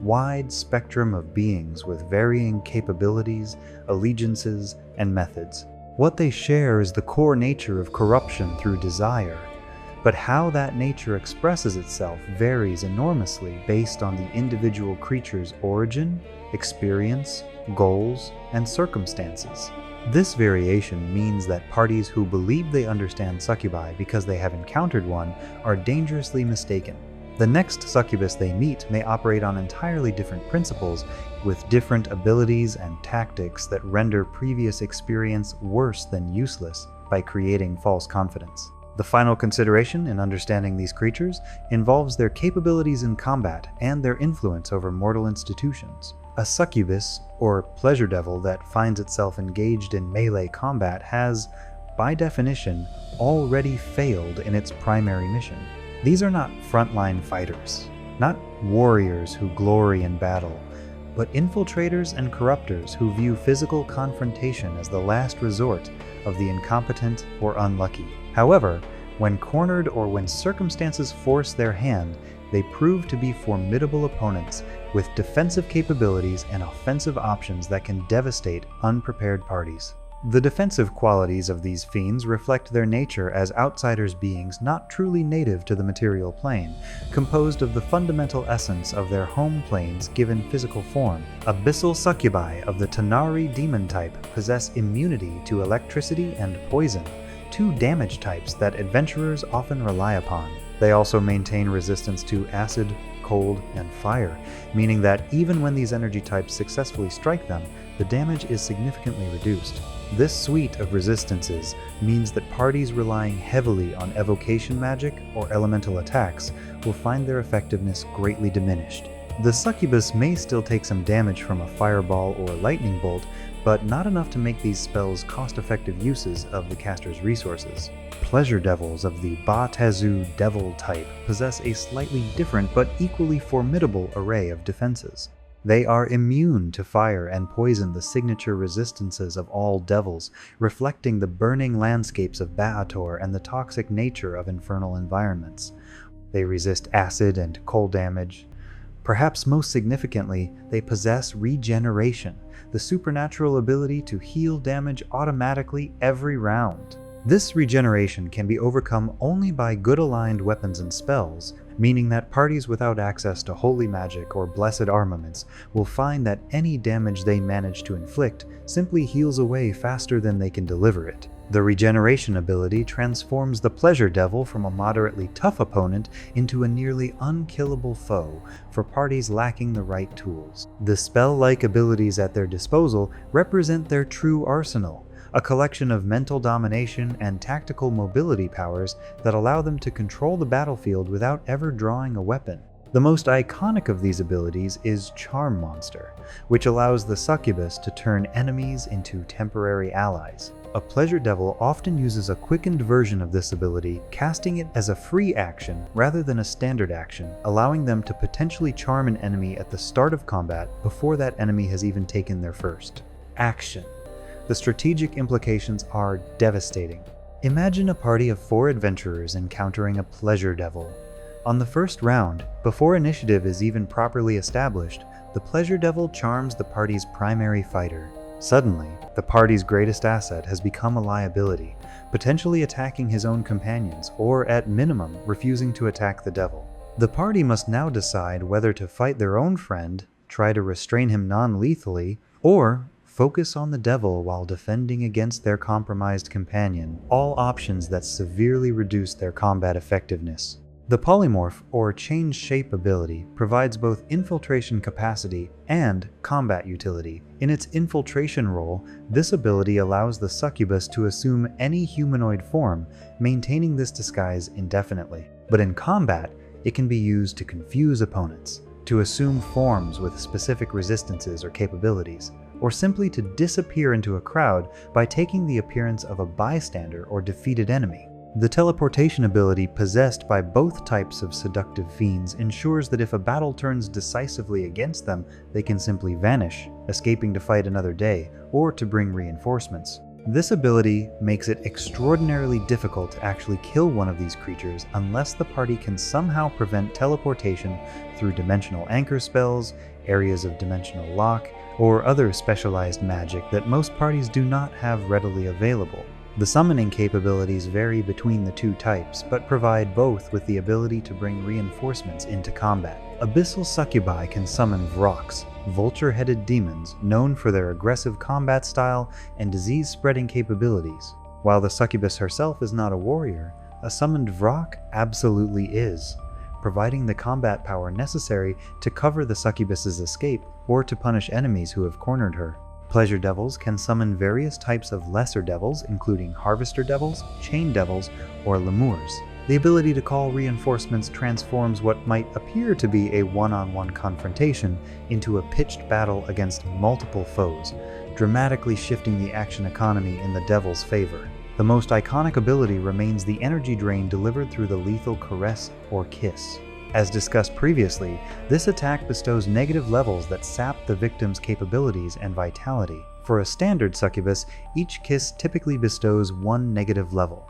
wide spectrum of beings with varying capabilities, allegiances, and methods. What they share is the core nature of corruption through desire, but how that nature expresses itself varies enormously based on the individual creature's origin, experience, goals, and circumstances. This variation means that parties who believe they understand succubi because they have encountered one are dangerously mistaken. The next succubus they meet may operate on entirely different principles, with different abilities and tactics that render previous experience worse than useless by creating false confidence. The final consideration in understanding these creatures involves their capabilities in combat and their influence over mortal institutions. A succubus, or pleasure devil, that finds itself engaged in melee combat has, by definition, already failed in its primary mission. These are not frontline fighters, not warriors who glory in battle, but infiltrators and corruptors who view physical confrontation as the last resort of the incompetent or unlucky. However, when cornered or when circumstances force their hand, they prove to be formidable opponents with defensive capabilities and offensive options that can devastate unprepared parties. The defensive qualities of these fiends reflect their nature as outsiders beings not truly native to the material plane, composed of the fundamental essence of their home planes given physical form. Abyssal succubi of the Tanari demon type possess immunity to electricity and poison, two damage types that adventurers often rely upon. They also maintain resistance to acid, cold, and fire, meaning that even when these energy types successfully strike them, the damage is significantly reduced. This suite of resistances means that parties relying heavily on evocation magic or elemental attacks will find their effectiveness greatly diminished. The Succubus may still take some damage from a fireball or lightning bolt, but not enough to make these spells cost-effective uses of the caster's resources. Pleasure Devils of the Ba-Tezu Devil type possess a slightly different but equally formidable array of defenses. They are immune to fire and poison, the signature resistances of all devils, reflecting the burning landscapes of Baator and the toxic nature of infernal environments. They resist acid and cold damage. Perhaps most significantly, they possess regeneration, the supernatural ability to heal damage automatically every round. This regeneration can be overcome only by good-aligned weapons and spells, meaning that parties without access to holy magic or blessed armaments will find that any damage they manage to inflict simply heals away faster than they can deliver it. The regeneration ability transforms the Pleasure Devil from a moderately tough opponent into a nearly unkillable foe for parties lacking the right tools. The spell-like abilities at their disposal represent their true arsenal, a collection of mental domination and tactical mobility powers that allow them to control the battlefield without ever drawing a weapon. The most iconic of these abilities is Charm Monster, which allows the Succubus to turn enemies into temporary allies. A Pleasure Devil often uses a quickened version of this ability, casting it as a free action rather than a standard action, allowing them to potentially charm an enemy at the start of combat before that enemy has even taken their first action. The strategic implications are devastating. Imagine a party of 4 adventurers encountering a Pleasure Devil. On the first round, before initiative is even properly established, the Pleasure Devil charms the party's primary fighter. Suddenly, the party's greatest asset has become a liability, potentially attacking his own companions, or at minimum, refusing to attack the devil. The party must now decide whether to fight their own friend, try to restrain him non-lethally, or focus on the devil while defending against their compromised companion, all options that severely reduce their combat effectiveness. The Polymorph, or Change Shape ability, provides both infiltration capacity and combat utility. In its infiltration role, this ability allows the Succubus to assume any humanoid form, maintaining this disguise indefinitely. But in combat, it can be used to confuse opponents, to assume forms with specific resistances or capabilities, or simply to disappear into a crowd by taking the appearance of a bystander or defeated enemy. The teleportation ability possessed by both types of seductive fiends ensures that if a battle turns decisively against them, they can simply vanish, escaping to fight another day, or to bring reinforcements. This ability makes it extraordinarily difficult to actually kill one of these creatures unless the party can somehow prevent teleportation through dimensional anchor spells, areas of dimensional lock, or other specialized magic that most parties do not have readily available. The summoning capabilities vary between the two types, but provide both with the ability to bring reinforcements into combat. Abyssal Succubi can summon Vroks, vulture-headed demons known for their aggressive combat style and disease-spreading capabilities. While the Succubus herself is not a warrior, a summoned Vrok absolutely is, providing the combat power necessary to cover the Succubus's escape or to punish enemies who have cornered her. Pleasure Devils can summon various types of lesser devils, including Harvester Devils, Chain Devils, or Lemurs. The ability to call reinforcements transforms what might appear to be a one-on-one confrontation into a pitched battle against multiple foes, dramatically shifting the action economy in the Devil's favor. The most iconic ability remains the energy drain delivered through the lethal Caress or Kiss. As discussed previously, this attack bestows negative levels that sap the victim's capabilities and vitality. For a standard Succubus, each kiss typically bestows 1 negative level.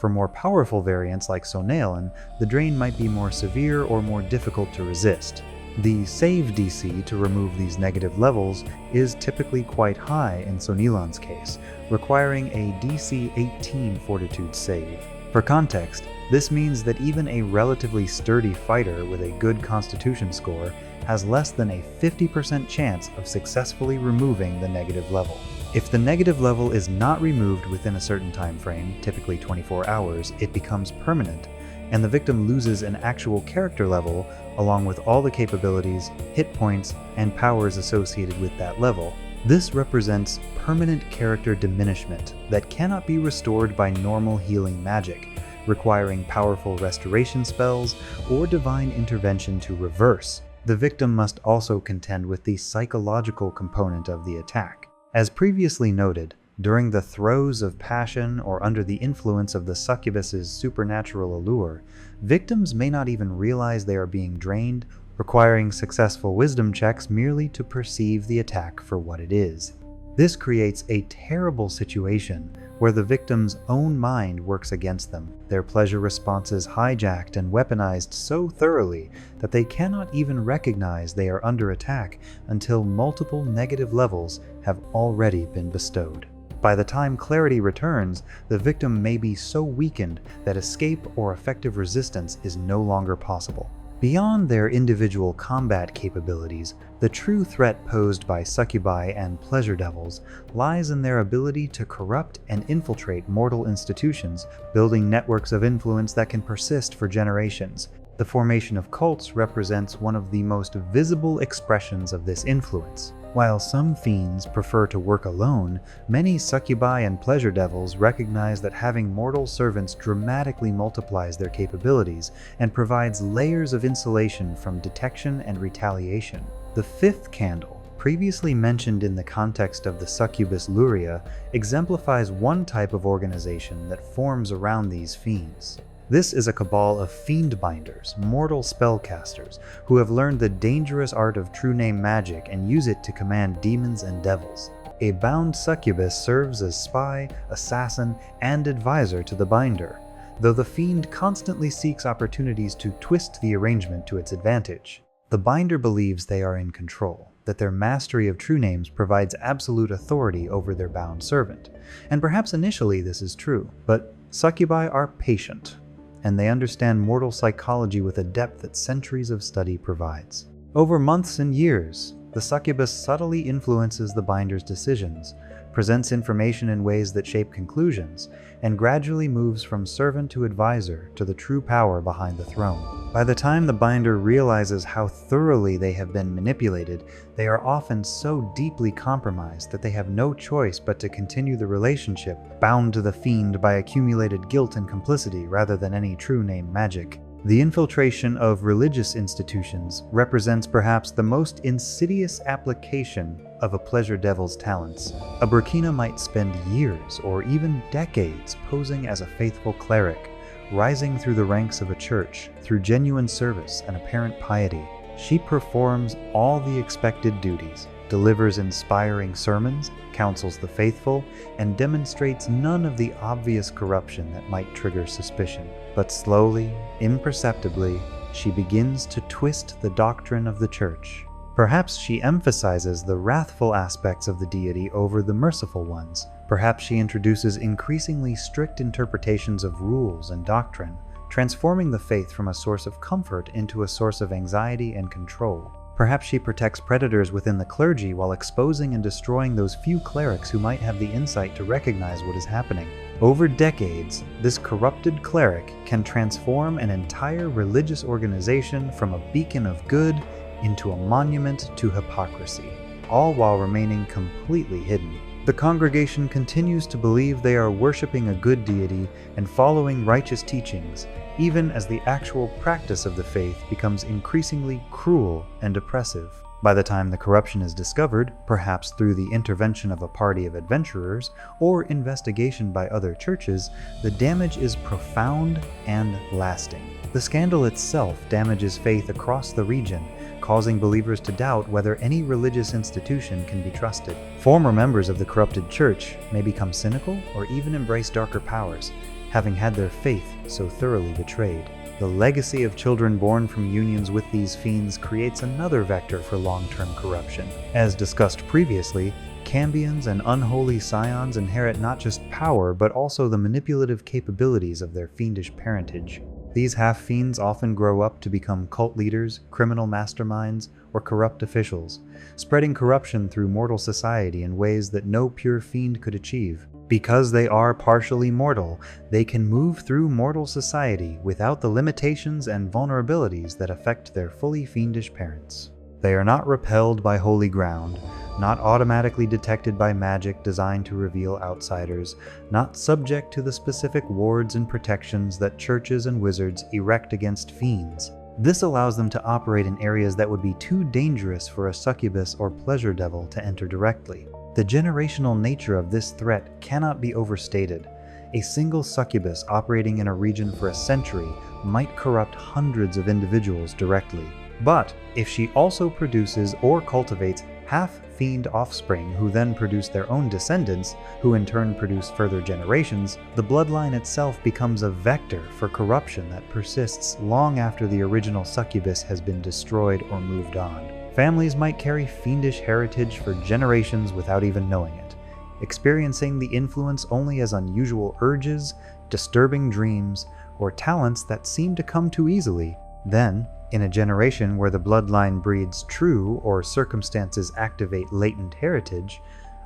For more powerful variants like Sonalen, the drain might be more severe or more difficult to resist. The save DC to remove these negative levels is typically quite high in Sonelan's case, requiring a DC 18 Fortitude save. For context, this means that even a relatively sturdy fighter with a good Constitution score has less than a 50% chance of successfully removing the negative level. If the negative level is not removed within a certain time frame, typically 24 hours, it becomes permanent, and the victim loses an actual character level along with all the capabilities, hit points, and powers associated with that level. This represents permanent character diminishment that cannot be restored by normal healing magic, requiring powerful restoration spells or divine intervention to reverse. The victim must also contend with the psychological component of the attack. As previously noted, during the throes of passion or under the influence of the succubus's supernatural allure, victims may not even realize they are being drained, requiring successful wisdom checks merely to perceive the attack for what it is. This creates a terrible situation where the victim's own mind works against them, their pleasure responses hijacked and weaponized so thoroughly that they cannot even recognize they are under attack until multiple negative levels have already been bestowed. By the time clarity returns, the victim may be so weakened that escape or effective resistance is no longer possible. Beyond their individual combat capabilities, the true threat posed by succubi and pleasure devils lies in their ability to corrupt and infiltrate mortal institutions, building networks of influence that can persist for generations. The formation of cults represents one of the most visible expressions of this influence. While some fiends prefer to work alone, many succubi and pleasure devils recognize that having mortal servants dramatically multiplies their capabilities and provides layers of insulation from detection and retaliation. The fifth candle, previously mentioned in the context of the succubus Luria, exemplifies one type of organization that forms around these fiends. This is a cabal of fiend-binders, mortal spellcasters, who have learned the dangerous art of true name magic and use it to command demons and devils. A bound succubus serves as spy, assassin, and advisor to the binder, though the fiend constantly seeks opportunities to twist the arrangement to its advantage. The binder believes they are in control, that their mastery of true names provides absolute authority over their bound servant, and perhaps initially this is true, but succubi are patient, and they understand mortal psychology with a depth that centuries of study provides. Over months and years, the succubus subtly influences the binder's decisions, presents information in ways that shape conclusions, and gradually moves from servant to advisor to the true power behind the throne. By the time the binder realizes how thoroughly they have been manipulated, they are often so deeply compromised that they have no choice but to continue the relationship, bound to the fiend by accumulated guilt and complicity rather than any true name magic. The infiltration of religious institutions represents perhaps the most insidious application of a pleasure devil's talents. A Burkina might spend years or even decades posing as a faithful cleric, rising through the ranks of a church through genuine service and apparent piety. She performs all the expected duties, delivers inspiring sermons, counsels the faithful, and demonstrates none of the obvious corruption that might trigger suspicion. But slowly, imperceptibly, she begins to twist the doctrine of the church. Perhaps she emphasizes the wrathful aspects of the deity over the merciful ones. Perhaps she introduces increasingly strict interpretations of rules and doctrine, transforming the faith from a source of comfort into a source of anxiety and control. Perhaps she protects predators within the clergy while exposing and destroying those few clerics who might have the insight to recognize what is happening. Over decades, this corrupted cleric can transform an entire religious organization from a beacon of good into a monument to hypocrisy, all while remaining completely hidden. The congregation continues to believe they are worshiping a good deity and following righteous teachings, even as the actual practice of the faith becomes increasingly cruel and oppressive. By the time the corruption is discovered, perhaps through the intervention of a party of adventurers or investigation by other churches, the damage is profound and lasting. The scandal itself damages faith across the region, causing believers to doubt whether any religious institution can be trusted. Former members of the corrupted church may become cynical or even embrace darker powers, having had their faith so thoroughly betrayed. The legacy of children born from unions with these fiends creates another vector for long-term corruption. As discussed previously, Cambions and unholy scions inherit not just power, but also the manipulative capabilities of their fiendish parentage. These half-fiends often grow up to become cult leaders, criminal masterminds, or corrupt officials, spreading corruption through mortal society in ways that no pure fiend could achieve. Because they are partially mortal, they can move through mortal society without the limitations and vulnerabilities that affect their fully fiendish parents. They are not repelled by holy ground, not automatically detected by magic designed to reveal outsiders, not subject to the specific wards and protections that churches and wizards erect against fiends. This allows them to operate in areas that would be too dangerous for a succubus or pleasure devil to enter directly. The generational nature of this threat cannot be overstated. A single succubus operating in a region for a century might corrupt hundreds of individuals directly. But if she also produces or cultivates half-fiend offspring who then produce their own descendants, who in turn produce further generations, the bloodline itself becomes a vector for corruption that persists long after the original succubus has been destroyed or moved on. Families might carry fiendish heritage for generations without even knowing it, experiencing the influence only as unusual urges, disturbing dreams, or talents that seem to come too easily. Then, in a generation where the bloodline breeds true or circumstances activate latent heritage,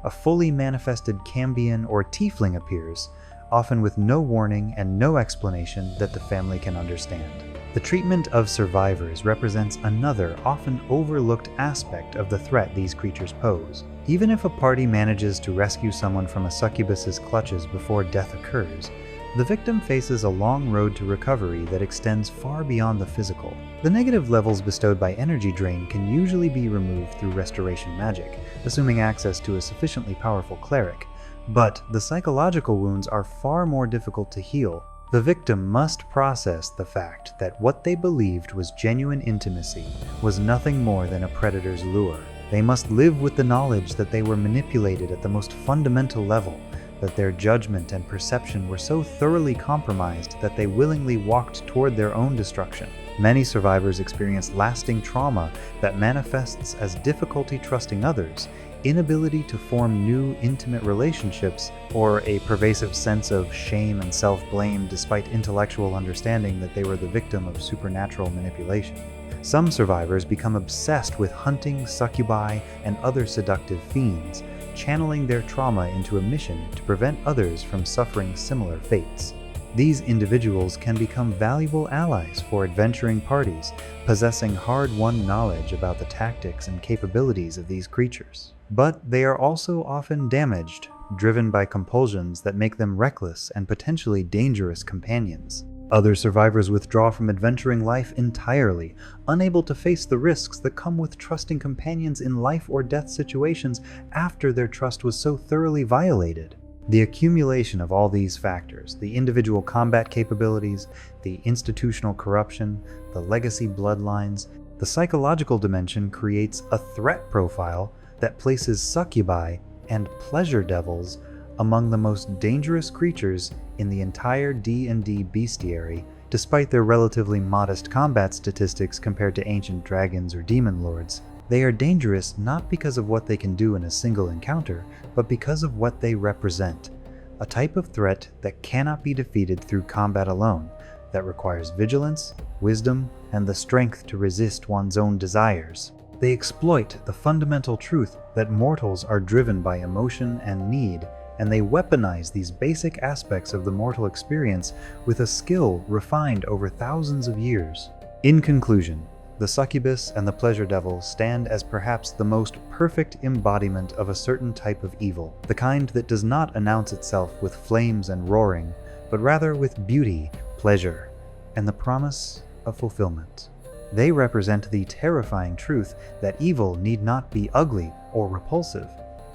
a fully manifested Cambion or Tiefling appears, often with no warning and no explanation that the family can understand. The treatment of survivors represents another, often overlooked aspect of the threat these creatures pose. Even if a party manages to rescue someone from a succubus's clutches before death occurs, the victim faces a long road to recovery that extends far beyond the physical. The negative levels bestowed by energy drain can usually be removed through restoration magic, assuming access to a sufficiently powerful cleric, but the psychological wounds are far more difficult to heal. The victim must process the fact that what they believed was genuine intimacy was nothing more than a predator's lure. They must live with the knowledge that they were manipulated at the most fundamental level, that their judgment and perception were so thoroughly compromised that they willingly walked toward their own destruction. Many survivors experience lasting trauma that manifests as difficulty trusting others, inability to form new intimate relationships, or a pervasive sense of shame and self-blame despite intellectual understanding that they were the victim of supernatural manipulation. Some survivors become obsessed with hunting succubi and other seductive fiends, channeling their trauma into a mission to prevent others from suffering similar fates. These individuals can become valuable allies for adventuring parties, possessing hard-won knowledge about the tactics and capabilities of these creatures. But they are also often damaged, driven by compulsions that make them reckless and potentially dangerous companions. Other survivors withdraw from adventuring life entirely, unable to face the risks that come with trusting companions in life or death situations after their trust was so thoroughly violated. The accumulation of all these factors, the individual combat capabilities, the institutional corruption, the legacy bloodlines, the psychological dimension creates a threat profile that places succubi and pleasure devils among the most dangerous creatures in the entire D&D bestiary, despite their relatively modest combat statistics compared to ancient dragons or demon lords. They are dangerous not because of what they can do in a single encounter, but because of what they represent. A type of threat that cannot be defeated through combat alone, that requires vigilance, wisdom, and the strength to resist one's own desires. They exploit the fundamental truth that mortals are driven by emotion and need, and they weaponize these basic aspects of the mortal experience with a skill refined over thousands of years. In conclusion, the succubus and the pleasure devil stand as perhaps the most perfect embodiment of a certain type of evil, the kind that does not announce itself with flames and roaring, but rather with beauty, pleasure, and the promise of fulfillment. They represent the terrifying truth that evil need not be ugly or repulsive.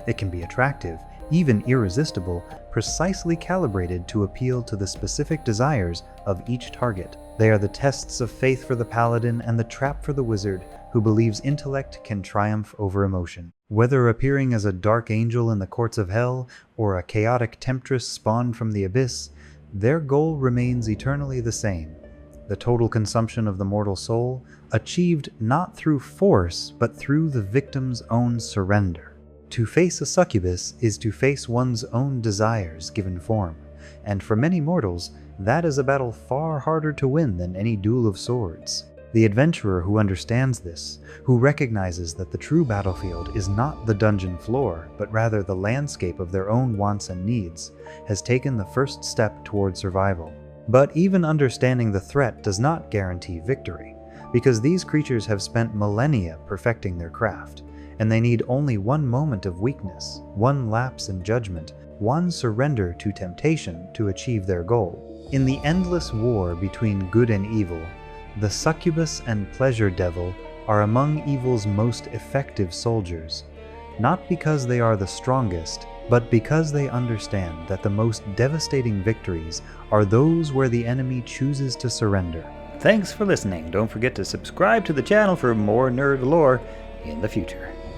It can be attractive, even irresistible, precisely calibrated to appeal to the specific desires of each target. They are the tests of faith for the paladin and the trap for the wizard who believes intellect can triumph over emotion. Whether appearing as a dark angel in the courts of hell or a chaotic temptress spawned from the abyss, their goal remains eternally the same: the total consumption of the mortal soul, achieved not through force but through the victim's own surrender. To face a succubus is to face one's own desires given form, and for many mortals, that is a battle far harder to win than any duel of swords. The adventurer who understands this, who recognizes that the true battlefield is not the dungeon floor, but rather the landscape of their own wants and needs, has taken the first step toward survival. But even understanding the threat does not guarantee victory, because these creatures have spent millennia perfecting their craft, and they need only one moment of weakness, one lapse in judgment, one surrender to temptation to achieve their goal. In the endless war between good and evil, the succubus and pleasure devil are among evil's most effective soldiers, not because they are the strongest, but because they understand that the most devastating victories are those where the enemy chooses to surrender. Thanks for listening. Don't forget to subscribe to the channel for more nerd lore in the future.